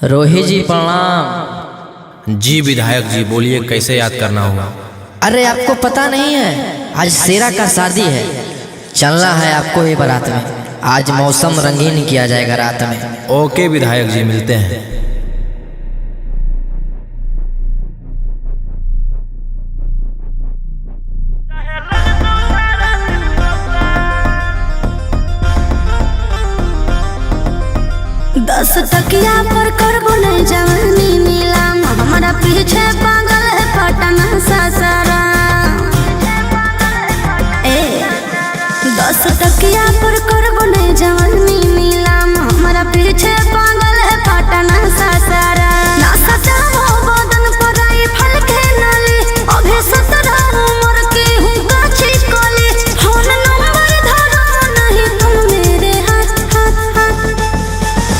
रोही जी प्रणाम। जी विधायक जी बोलिए, कैसे याद करना होगा? अरे आपको पता नहीं है, आज शेरा का शादी है, चलना है आपको ये बारात में। आज मौसम रंगीन किया जाएगा रात में। ओके विधायक जी, मिलते हैं। दस टकिया पर करबो नहीं जवानी नीलाम, हमारा पीछे पागल है पटना सासारा। 10 टकिया पर करबो नहीं जवानी नीलाम, हमारा पीछे पागल है पटना सासारा। ना सचाओ बदन पर आई फल के नाली, अभी 17 उम्र की हूँ काची कोली। फोन नंबर धरो नहीं तुम मेरे हाथ हाथ हाथ।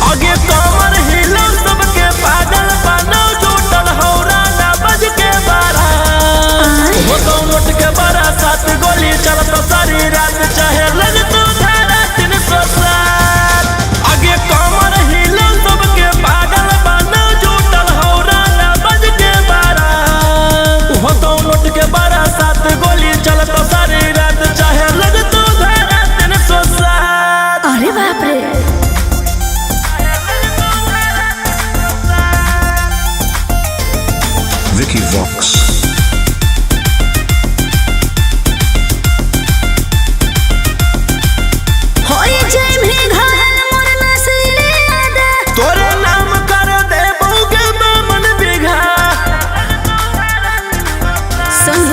आगे कमर हिलो सबके पागल बनो, जुटल हौरा ना बज के बारा। वो तो नोट के बारा 7 गोली चलत सारी रात, चाहे लग तो धारा 307। आगे कमर हिलो सबके पागल बनो, जुटल हौरा ना बज के बारा। वो तो नोट के बारा 7 गोली चलत सारी रात, चाहे लग तो धारा 307। अरे बाप रे, Vicky Vox. होई जय भी घायल मोर नस्ली याद। तोरे नाम कर दे बोगे मन बिघा। सुन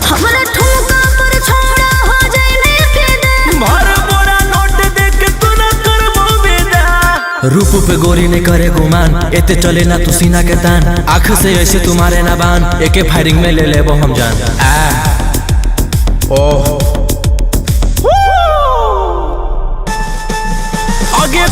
हमरा ठुमका पर छोड़ा हो जाए ने फिदा। भर बोरा नोट देख तू न करबो विदा। रूप पे गोरी ने करे गुमान, एते चले ना तू सीना के तान। आँख से ऐसे तुम्हारे ना बान, एके फायरिंग में ले लेबो हम जान। ओह आगे